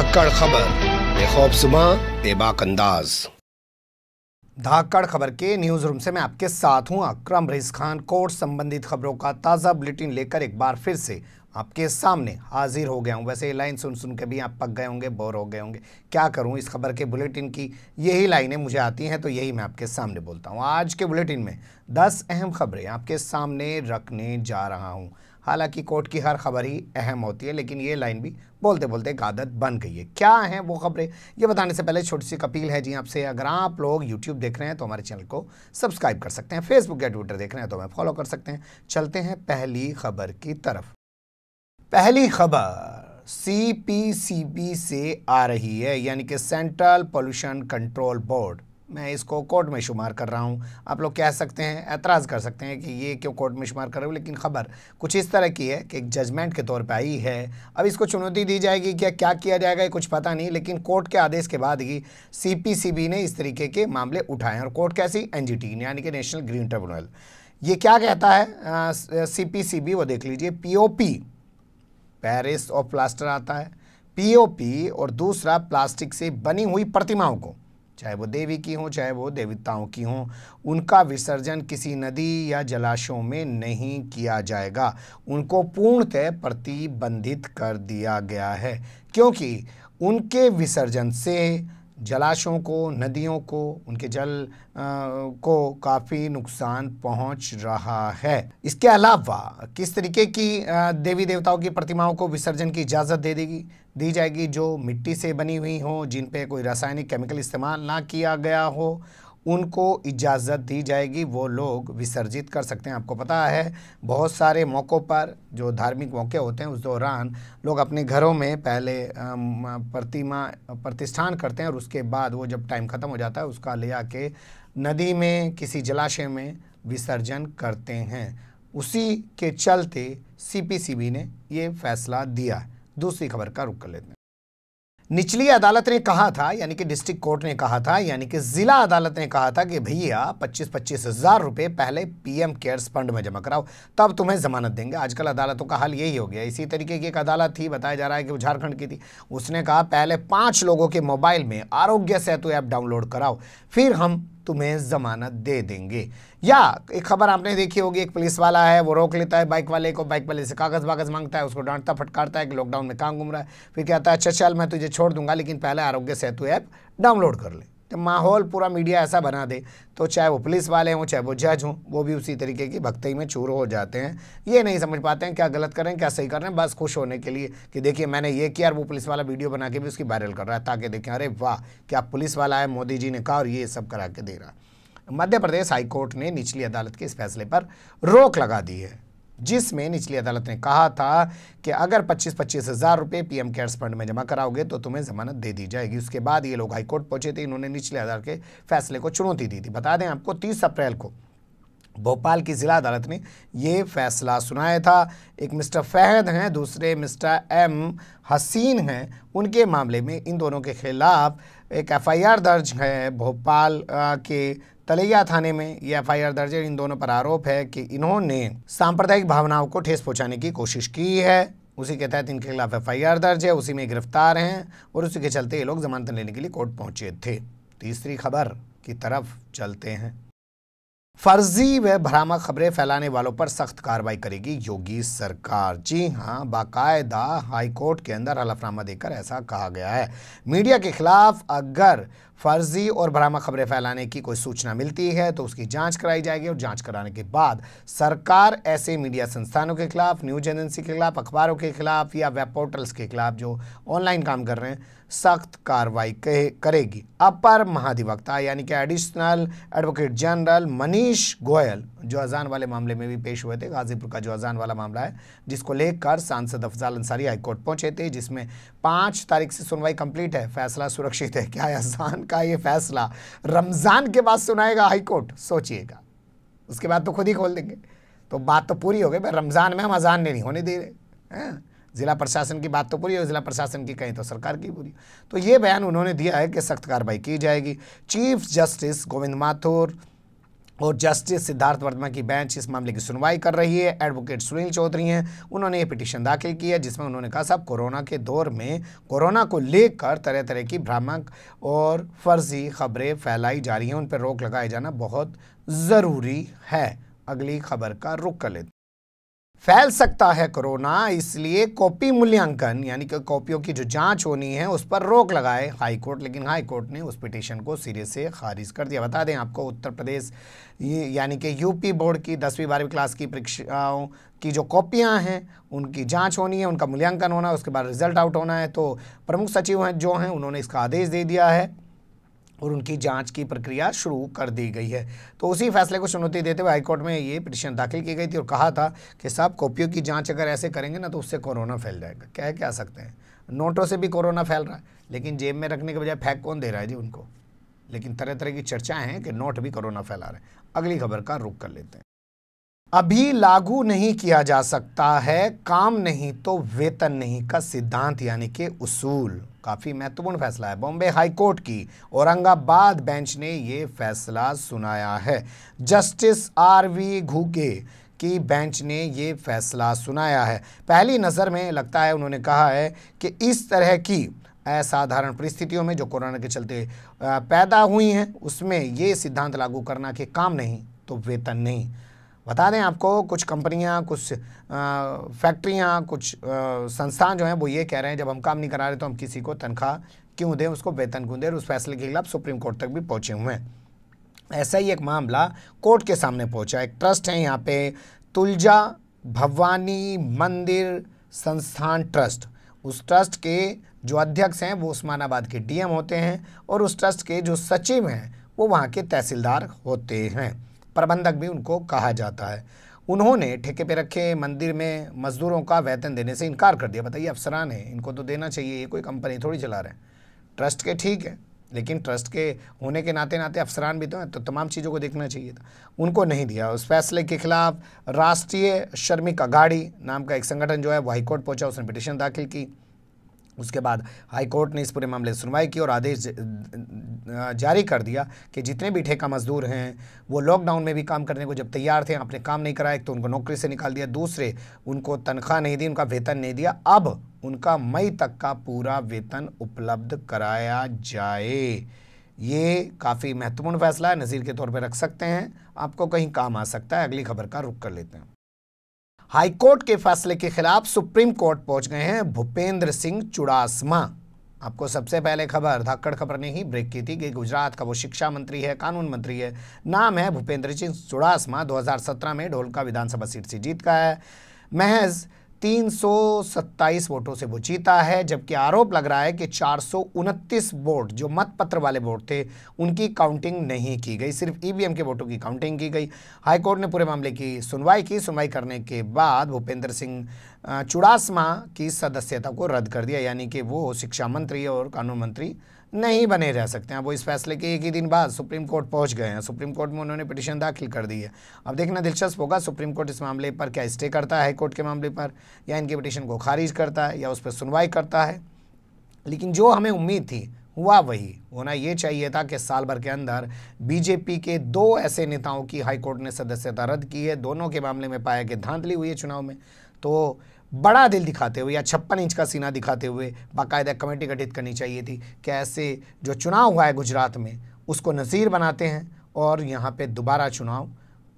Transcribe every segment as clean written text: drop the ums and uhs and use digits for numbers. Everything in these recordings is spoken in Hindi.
धाकड़ खबर, बेखौफ सुबह, बेबाक अंदाज। धाकड़ खबर के न्यूज रूम से मैं आपके साथ हूं अकरम रईस खान। कोर्ट संबंधित खबरों का ताज़ा बुलेटिन लेकर एक बार फिर से आपके सामने हाजिर हो गया हूं। वैसे ये लाइन सुन सुन के भी आप पक गए होंगे, बोर हो गए होंगे। क्या करूं, इस खबर के बुलेटिन की यही लाइनें मुझे आती हैं तो यही मैं आपके सामने बोलता हूं। आज के बुलेटिन में 10 अहम खबरें आपके सामने रखने जा रहा हूं। हालांकि कोर्ट की हर खबर ही अहम होती है, लेकिन ये लाइन भी बोलते बोलते एक आदत बन गई है। क्या है वो खबरें, ये बताने से पहले छोटी सी अपील है जी आपसे। अगर आप लोग यूट्यूब देख रहे हैं तो हमारे चैनल को सब्सक्राइब कर सकते हैं, फेसबुक या ट्विटर देख रहे हैं तो हमें फॉलो कर सकते हैं। चलते हैं पहली खबर की तरफ। पहली खबर सीपीसीबी से आ रही है, यानी कि सेंट्रल पोल्यूशन कंट्रोल बोर्ड। मैं इसको कोर्ट में शुमार कर रहा हूं। आप लोग कह सकते हैं, एतराज़ कर सकते हैं कि ये क्यों कोर्ट में शुमार कर रहे हो, लेकिन खबर कुछ इस तरह की है कि एक जजमेंट के तौर पे आई है। अब इसको चुनौती दी जाएगी क्या, क्या किया जाएगा, ये कुछ पता नहीं, लेकिन कोर्ट के आदेश के बाद ही सीपीसीबी ने इस तरीके के मामले उठाए। और कोर्ट कैसी, एनजीटी यानी कि नेशनल ग्रीन ट्रिब्यूनल। ये क्या कहता है सीपीसीबी, वो देख लीजिए। पीओपी, पेरिस और प्लास्टर आता है। पीओपी और दूसरा प्लास्टिक से बनी हुई प्रतिमाओं को, चाहे वो देवी की हों चाहे वो देवताओं की हों, उनका विसर्जन किसी नदी या जलाशयों में नहीं किया जाएगा। उनको पूर्णतः प्रतिबंधित कर दिया गया है, क्योंकि उनके विसर्जन से जलाशयों को, नदियों को, उनके जल को काफ़ी नुकसान पहुंच रहा है। इसके अलावा किस तरीके की देवी देवताओं की प्रतिमाओं को विसर्जन की इजाज़त दी जाएगी, जो मिट्टी से बनी हुई हो, जिन पे कोई रासायनिक केमिकल इस्तेमाल ना किया गया हो, उनको इजाज़त दी जाएगी। वो लोग विसर्जित कर सकते हैं। आपको पता है बहुत सारे मौक़ों पर, जो धार्मिक मौके होते हैं, उस दौरान लोग अपने घरों में पहले प्रतिष्ठान करते हैं और उसके बाद वो जब टाइम ख़त्म हो जाता है उसका ले आके नदी में, किसी जलाशय में विसर्जन करते हैं। उसी के चलते सीपीसीबी ने ये फैसला दिया। दूसरी खबर का रुख कर लेते हैं। निचली अदालत ने कहा था, यानी कि डिस्ट्रिक्ट कोर्ट ने कहा था, यानी कि जिला अदालत ने कहा था कि भैया 25-25 हज़ार रुपये पहले पीएम केयर्स फंड में जमा कराओ, तब तुम्हें जमानत देंगे। आजकल अदालतों का हाल यही हो गया। इसी तरीके की एक अदालत थी, बताया जा रहा है कि वो झारखंड की थी। उसने कहा पहले 5 लोगों के मोबाइल में आरोग्य सेतु ऐप डाउनलोड कराओ, फिर हम तुम्हें जमानत दे देंगे। या एक खबर आपने देखी होगी, एक पुलिस वाला है, वो रोक लेता है बाइक वाले को, बाइक वाले से कागज़ वागज़ मांगता है, उसको डांटता फटकारता है कि लॉकडाउन में कहाँ घूम रहा है। फिर कहता है अच्छा चल मैं तुझे छोड़ दूंगा, लेकिन पहले आरोग्य सेतु ऐप डाउनलोड कर ले। तो माहौल पूरा मीडिया ऐसा बना दे तो चाहे वो पुलिस वाले हों चाहे वो जज हों, वो भी उसी तरीके की भक्ति में चूर हो जाते हैं। ये नहीं समझ पाते हैं क्या गलत कर रहे हैं क्या सही कर रहे हैं, बस खुश होने के लिए कि देखिए मैंने ये किया, और वो पुलिस वाला वीडियो बना के भी उसकी वायरल कर रहा है, ताकि देखें अरे वाह क्या पुलिस वाला है, मोदी जी ने कहा और ये सब करा के दे रहा है। मध्य प्रदेश हाईकोर्ट ने निचली अदालत के इस फैसले पर रोक लगा दी है, जिसमें निचली अदालत ने कहा था कि अगर 25-25 हज़ार रुपये पीएम केयर्स फंड में जमा कराओगे तो तुम्हें जमानत दे दी जाएगी। उसके बाद ये लोग हाईकोर्ट पहुंचे थे, इन्होंने निचली अदालत के फैसले को चुनौती दी थी। बता दें आपको 30 अप्रैल को भोपाल की जिला अदालत ने ये फैसला सुनाया था। एक मिस्टर फहद हैं, दूसरे मिस्टर एम हसीन हैं। उनके मामले में इन दोनों के खिलाफ एक एफआईआर दर्ज है भोपाल के तलैया थाने में। ये एफआईआर दर्ज है। इन दोनों पर आरोप है कि इन्होंने सांप्रदायिक भावनाओं को ठेस पहुंचाने की कोशिश की है। उसी के तहत इनके खिलाफ एफआईआर दर्ज है, उसी में गिरफ्तार हैं और उसी के चलते ये लोग जमानत लेने के लिए कोर्ट पहुंचे थे। तीसरी खबर की तरफ चलते हैं। फर्जी व भ्रामक खबरें फैलाने वालों पर सख्त कार्रवाई करेगी योगी सरकार। जी हां, बाकायदा हाईकोर्ट के अंदर हलफनामा देकर ऐसा कहा गया है। मीडिया के खिलाफ अगर फर्जी और भ्रामक खबरें फैलाने की कोई सूचना मिलती है तो उसकी जांच कराई जाएगी और जांच कराने के बाद सरकार ऐसे मीडिया संस्थानों के खिलाफ, न्यूज एजेंसी के खिलाफ, अखबारों के खिलाफ या वेब पोर्टल्स के खिलाफ जो ऑनलाइन काम कर रहे हैं सख्त कार्रवाई करेगी। अपर महाधिवक्ता यानी कि additional advocate general Manish Goyal, जो अजान वाले मामले में भी पेश हुए थे, गाजीपुर का जो अजान वाला मामला है जिसको लेकर सांसद अफजाल अंसारी हाईकोर्ट पहुंचे थे, जिसमें 5 तारीख से सुनवाई कंप्लीट है, फैसला सुरक्षित है। क्या अजान का ये फैसला रमजान के बाद सुनाएगा हाईकोर्ट, सोचिएगा। उसके बाद तो खुद ही खोल देंगे, तो बात तो पूरी हो गई। रमजान में हम अजान नहीं होने दे रहे हैं। जिला प्रशासन की बात तो पूरी हो, जिला प्रशासन की कहीं तो सरकार की पूरी। तो ये बयान उन्होंने दिया है कि सख्त कार्रवाई की जाएगी। चीफ जस्टिस गोविंद माथुर और जस्टिस सिद्धार्थ वर्मा की बेंच इस मामले की सुनवाई कर रही है। एडवोकेट सुनील चौधरी हैं, उन्होंने ये पिटीशन दाखिल की है जिसमें उन्होंने कहा साहब कोरोना के दौर में कोरोना को लेकर तरह तरह की भ्रामक और फर्जी खबरें फैलाई जा रही हैं, उन पर रोक लगाए जाना बहुत ज़रूरी है। अगली खबर का रुख कर लेते हैं। फैल सकता है कोरोना, इसलिए कॉपी मूल्यांकन यानी कि कॉपियों की जो जांच होनी है उस पर रोक लगाए हाईकोर्ट, लेकिन हाईकोर्ट ने उस पिटीशन को सिरे से खारिज कर दिया। बता दें आपको उत्तर प्रदेश यानी कि यूपी बोर्ड की 10वीं 12वीं क्लास की परीक्षाओं की जो कॉपियां हैं उनकी जांच होनी है, उनका मूल्यांकन होना है, उसके बाद रिजल्ट आउट होना है। तो प्रमुख सचिव हैं जो हैं उन्होंने इसका आदेश दे दिया है और उनकी जांच की प्रक्रिया शुरू कर दी गई है। तो उसी फैसले को चुनौती देते हुए हाईकोर्ट में ये पिटीशन दाखिल की गई थी और कहा था कि साहब कॉपियों की जांच अगर ऐसे करेंगे ना तो उससे कोरोना फैल जाएगा। कह सकते हैं, नोटों से भी कोरोना फैल रहा है, लेकिन जेब में रखने के बजाय फेंक कौन दे रहा है जी उनको। लेकिन तरह तरह की चर्चाएं हैं कि नोट भी कोरोना फैला रहे हैं। अगली खबर का रुख कर लेते हैं। अभी लागू नहीं किया जा सकता है काम नहीं तो वेतन नहीं का सिद्धांत यानी कि उसूल। काफ़ी महत्वपूर्ण फैसला है। बॉम्बे हाई कोर्ट की औरंगाबाद बेंच ने ये फैसला सुनाया है। Justice RV. घुगे की बेंच ने ये फैसला सुनाया है। पहली नज़र में लगता है उन्होंने कहा है कि इस तरह की असाधारण परिस्थितियों में जो कोरोना के चलते पैदा हुई हैं उसमें ये सिद्धांत लागू करना कि काम नहीं तो वेतन नहीं। बता दें आपको कुछ कंपनियां, कुछ फैक्ट्रियां, कुछ संस्थान जो हैं वो ये कह रहे हैं जब हम काम नहीं करा रहे तो हम किसी को तनख्वाह क्यों दें, उसको वेतन क्यों दें। उस फैसले के खिलाफ सुप्रीम कोर्ट तक भी पहुंचे हुए हैं। ऐसा ही एक मामला कोर्ट के सामने पहुंचा। एक ट्रस्ट है यहाँ पे तुलजा भवानी मंदिर संस्थान ट्रस्ट। उस ट्रस्ट के जो अध्यक्ष हैं वो उस्मानाबाद के डीएम होते हैं और उस ट्रस्ट के जो सचिव हैं वो वहाँ के तहसीलदार होते हैं, प्रबंधक भी उनको कहा जाता है। उन्होंने ठेके पे रखे मंदिर में मजदूरों का वेतन देने से इनकार कर दिया। बताइए, अफसरान है, इनको तो देना चाहिए, ये कोई कंपनी थोड़ी चला रहे हैं। ट्रस्ट के ठीक है, लेकिन ट्रस्ट के होने के नाते नाते अफसरान भी तो हैं, तो तमाम चीज़ों को देखना चाहिए था, उनको नहीं दिया। उस फैसले के खिलाफ राष्ट्रीय श्रमिक अघाड़ी नाम का एक संगठन जो है वो हाईकोर्ट पहुंचा, उसने पिटीशन दाखिल की। उसके बाद हाईकोर्ट ने इस पूरे मामले की सुनवाई की और आदेश जारी कर दिया कि जितने भी ठेका मजदूर हैं वो लॉकडाउन में भी काम करने को जब तैयार थे, आपने काम नहीं कराया तो उनको नौकरी से निकाल दिया, दूसरे उनको तनख्वाह नहीं दी, उनका वेतन नहीं दिया, अब उनका मई तक का पूरा वेतन उपलब्ध कराया जाए। ये काफ़ी महत्वपूर्ण फैसला है, नज़ीर के तौर पर रख सकते हैं, आपको कहीं काम आ सकता है। अगली खबर का रुख कर लेते हैं। हाईकोर्ट के फैसले के खिलाफ सुप्रीम कोर्ट पहुंच गए हैं भूपेंद्र सिंह चुड़ासमा। आपको सबसे पहले खबर धाकड़ खबर ने ही ब्रेक की थी कि गुजरात का वो शिक्षा मंत्री है, कानून मंत्री है, नाम है भूपेंद्र सिंह चुड़ासमा। 2017 में ढोलका विधानसभा सीट से जीत का है। महज 327 वोटों से वो जीता है, जबकि आरोप लग रहा है कि 429 वोट जो मतपत्र वाले वोट थे उनकी काउंटिंग नहीं की गई, सिर्फ ईवीएम के वोटों की काउंटिंग की गई। हाईकोर्ट ने पूरे मामले की सुनवाई की। सुनवाई करने के बाद भूपेंद्र सिंह चुड़ासमा की सदस्यता को रद्द कर दिया, यानी कि वो शिक्षा मंत्री और कानून मंत्री नहीं बने रह सकते हैं। वो इस फैसले के एक ही दिन बाद सुप्रीम कोर्ट पहुंच गए हैं। सुप्रीम कोर्ट में उन्होंने पिटीशन दाखिल कर दी है। अब देखना दिलचस्प होगा सुप्रीम कोर्ट इस मामले पर क्या स्टे करता है हाईकोर्ट के मामले पर, या इनके पिटीशन को खारिज करता है या उस पर सुनवाई करता है। लेकिन जो हमें उम्मीद थी हुआ वही होना ये चाहिए था कि साल भर के अंदर बीजेपी के 2 ऐसे नेताओं की हाईकोर्ट ने सदस्यता रद्द की है। दोनों के मामले में पाया कि धांधली हुई है चुनाव में। तो बड़ा दिल दिखाते हुए या 56 इंच का सीना दिखाते हुए बाकायदा कमेटी गठित करनी चाहिए थी कि ऐसे जो चुनाव हुआ है गुजरात में उसको नज़ीर बनाते हैं और यहाँ पे दोबारा चुनाव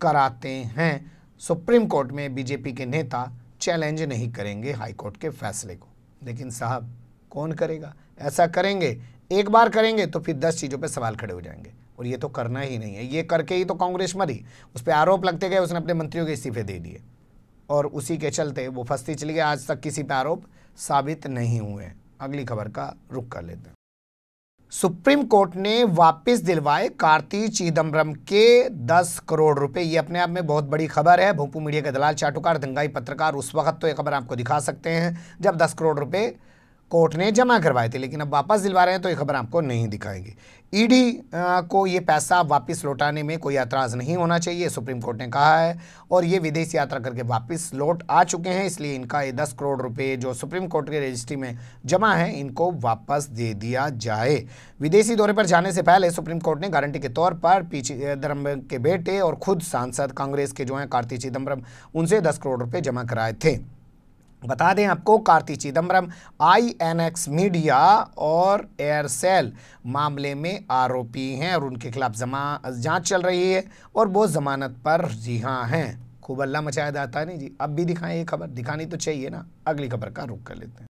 कराते हैं। सुप्रीम कोर्ट में बीजेपी के नेता चैलेंज नहीं करेंगे हाईकोर्ट के फैसले को। लेकिन साहब कौन करेगा? ऐसा करेंगे, एक बार करेंगे तो फिर 10 चीज़ों पे सवाल खड़े हो जाएंगे, और ये तो करना ही नहीं है। ये करके ही तो कांग्रेस मरी, उस पर आरोप लगते गए, उसने अपने मंत्रियों के इस्तीफे दे दिए और उसी के चलते वो फंसती चली गई। आज तक किसी पे आरोप साबित नहीं हुए। अगली खबर का रुख कर लेते हैं। सुप्रीम कोर्ट ने वापस दिलवाए कार्ति चिदम्बरम के 10 करोड़ रुपए। ये अपने आप में बहुत बड़ी खबर है। भोंपू मीडिया के दलाल, चाटुकार, दंगाई पत्रकार उस वक्त तो ये खबर आपको दिखा सकते हैं जब 10 करोड़ रुपए कोर्ट ने जमा करवाए थे, लेकिन अब वापस दिलवा रहे हैं, तो ये खबर आपको नहीं दिखाएंगे। ईडी को ये पैसा वापस लौटाने में कोई एतराज़ नहीं होना चाहिए, सुप्रीम कोर्ट ने कहा है। और ये विदेश यात्रा करके वापस लौट आ चुके हैं, इसलिए इनका ये 10 करोड़ रुपए जो सुप्रीम कोर्ट के रजिस्ट्री में जमा है, इनको वापस दे दिया जाए। विदेशी दौरे पर जाने से पहले सुप्रीम कोर्ट ने गारंटी के तौर पर पी चिदम्बरम के बेटे और खुद सांसद कांग्रेस के जो हैं कार्ति चिदम्बरम, उनसे 10 करोड़ रुपए जमा कराए थे। बता दें आपको, कार्ति चिदम्बरम INX मीडिया और एयरसेल मामले में आरोपी हैं और उनके खिलाफ जांच चल रही है और वो जमानत पर रिहा हैं। खूब हल्ला मचाया जाता है नहीं जी, अब भी दिखाएं ये खबर, दिखानी तो चाहिए ना। अगली खबर का रुख कर लेते हैं।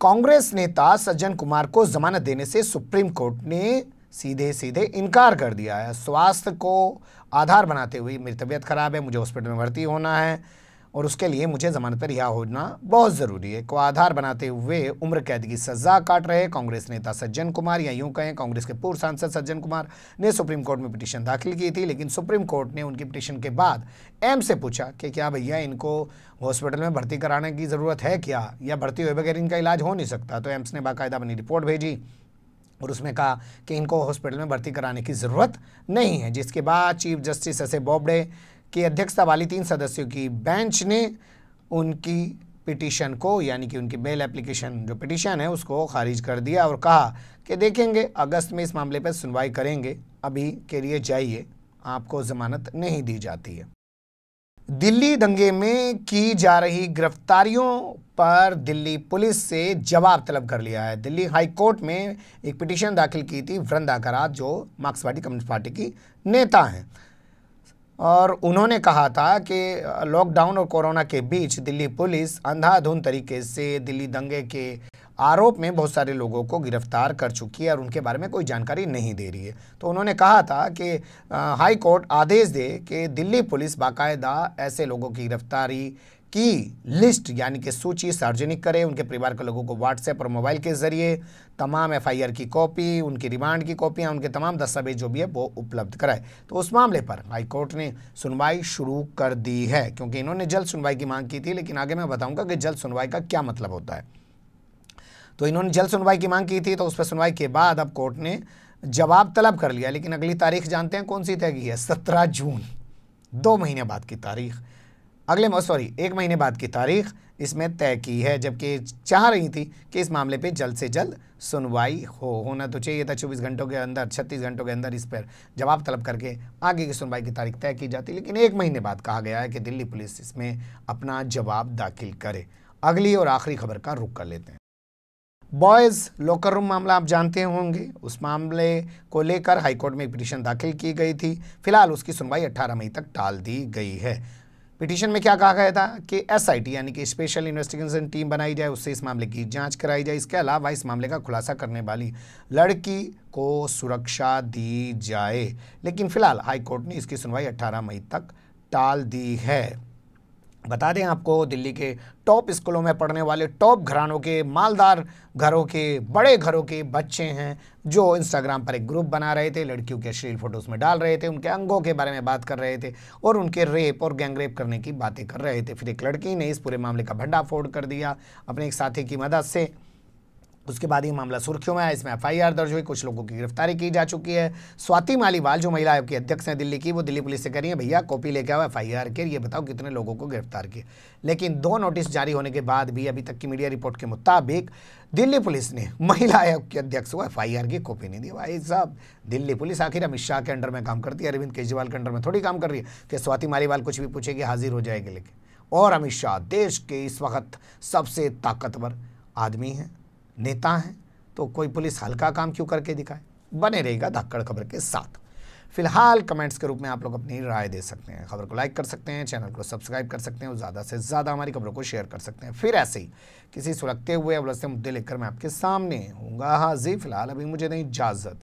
कांग्रेस नेता सज्जन कुमार को जमानत देने से सुप्रीम कोर्ट ने सीधे सीधे इनकार कर दिया है। स्वास्थ्य को आधार बनाते हुए मेरी तबीयत खराब है, मुझे हॉस्पिटल में भर्ती होना है और उसके लिए मुझे जमानत पर रिहा होना बहुत ज़रूरी है, को आधार बनाते हुए उम्र कैद की सज़ा काट रहे कांग्रेस नेता सज्जन कुमार, या यूं कहें कांग्रेस के पूर्व सांसद सज्जन कुमार ने सुप्रीम कोर्ट में पिटीशन दाखिल की थी। लेकिन सुप्रीम कोर्ट ने उनकी पिटीशन के बाद एम्स से पूछा कि क्या भैया इनको हॉस्पिटल में भर्ती कराने की ज़रूरत है क्या, या भर्ती हुए बगैर इनका इलाज हो नहीं सकता। तो एम्स ने बाकायदा अपनी रिपोर्ट भेजी और उसमें कहा कि इनको हॉस्पिटल में भर्ती कराने की ज़रूरत नहीं है, जिसके बाद chief justice S A Bobde की अध्यक्षता वाली 3 सदस्यों की बेंच ने उनकी पिटीशन को, यानी कि उनकी बेल एप्लीकेशन जो पिटीशन है उसको खारिज कर दिया और कहा कि देखेंगे अगस्त में इस मामले पर सुनवाई करेंगे, अभी के लिए जाइए, आपको जमानत नहीं दी जाती है। दिल्ली दंगे में की जा रही गिरफ्तारियों पर दिल्ली पुलिस से जवाब तलब कर लिया है। दिल्ली हाई कोर्ट में एक पिटीशन दाखिल की थी वृंदा करात, जो मार्क्सवादी कम्युनिस्ट पार्टी की नेता हैं, और उन्होंने कहा था कि लॉकडाउन और कोरोना के बीच दिल्ली पुलिस अंधाधुंध तरीके से दिल्ली दंगे के आरोप में बहुत सारे लोगों को गिरफ्तार कर चुकी है और उनके बारे में कोई जानकारी नहीं दे रही है। तो उन्होंने कहा था कि हाई कोर्ट आदेश दे कि दिल्ली पुलिस बाकायदा ऐसे लोगों की गिरफ्तारी की लिस्ट, यानी कि सूची सार्वजनिक करे, उनके परिवार के लोगों को व्हाट्सएप और मोबाइल के जरिए तमाम FIR की कॉपी, उनकी रिमांड की कॉपियां, उनके तमाम दस्तावेज जो भी है वो उपलब्ध कराए। तो उस मामले पर हाई कोर्ट ने सुनवाई शुरू कर दी है, क्योंकि इन्होंने जल्द सुनवाई की मांग की थी, लेकिन आगे मैं बताऊंगा कि जल्द सुनवाई का क्या मतलब होता है। तो इन्होंने जल्द सुनवाई की मांग की थी, तो उस पर सुनवाई के बाद अब कोर्ट ने जवाब तलब कर लिया। लेकिन अगली तारीख जानते हैं कौन सी तय की है? 17 जून, 2 महीने बाद की तारीख, एक महीने बाद की तारीख इसमें तय की है, जबकि चाह रही थी कि इस मामले पे जल्द से जल्द सुनवाई होना तो चाहिए था। 24 घंटों के अंदर, 36 घंटों के अंदर इस पर जवाब तलब करके आगे की सुनवाई की तारीख तय की जाती, लेकिन 1 महीने बाद कहा गया है कि दिल्ली पुलिस इसमें अपना जवाब दाखिल करे। अगली और आखिरी खबर का रुख कर लेते हैं। बॉयज़ लॉकर रूम मामला आप जानते होंगे, उस मामले को लेकर हाईकोर्ट में एक पिटीशन दाखिल की गई थी। फिलहाल उसकी सुनवाई 18 मई तक टाल दी गई है। पिटीशन में क्या कहा गया था कि SIT यानी कि स्पेशल इन्वेस्टिगेशन टीम बनाई जाए, उससे इस मामले की जांच कराई जाए। इसके अलावा इस मामले का खुलासा करने वाली लड़की को सुरक्षा दी जाए। लेकिन फिलहाल हाईकोर्ट ने इसकी सुनवाई 18 मई तक टाल दी है। बता दें आपको, दिल्ली के टॉप स्कूलों में पढ़ने वाले टॉप घरानों के, मालदार घरों के, बड़े घरों के बच्चे हैं जो इंस्टाग्राम पर एक ग्रुप बना रहे थे, लड़कियों के अश्लील फोटोज में डाल रहे थे, उनके अंगों के बारे में बात कर रहे थे और उनके रेप और गैंग रेप करने की बातें कर रहे थे। फिर एक लड़की ने इस पूरे मामले का भंडाफोड़ कर दिया अपने एक साथी की मदद से। उसके बाद ये मामला सुर्खियों में आया, इसमें FIR दर्ज हुई, कुछ लोगों की गिरफ्तारी की जा चुकी है। स्वाति मालीवाल जो महिला आयोग की अध्यक्ष हैं दिल्ली की, वो दिल्ली पुलिस से कह रही है भैया कॉपी लेके आओ FIR के, ये बताओ कितने लोगों को गिरफ्तार किया। लेकिन 2 नोटिस जारी होने के बाद भी अभी तक की मीडिया रिपोर्ट के मुताबिक दिल्ली पुलिस ने महिला आयोग के अध्यक्ष को FIR की कॉपी नहीं दी। भाई साहब, दिल्ली पुलिस आखिर अमित शाह के अंडर में काम करती है, अरविंद केजरीवाल के अंडर में थोड़ी काम कर रही है कि स्वाति मालीवाल कुछ भी पूछेगी हाजिर हो जाएगी। लेकिन और अमित शाह देश के इस वक्त सबसे ताकतवर आदमी हैं, नेता हैं, तो कोई पुलिस हल्का काम क्यों करके दिखाए। बने रहेगा धाकड़ खबर के साथ। फिलहाल कमेंट्स के रूप में आप लोग अपनी राय दे सकते हैं, खबर को लाइक कर सकते हैं, चैनल को सब्सक्राइब कर सकते हैं और ज़्यादा से ज़्यादा हमारी खबरों को शेयर कर सकते हैं। फिर ऐसे ही किसी सुलगते हुए उलझते मुद्दे लेकर मैं आपके सामने हूँगा हाजिर। फिलहाल अभी मुझे नहीं इजाज़त।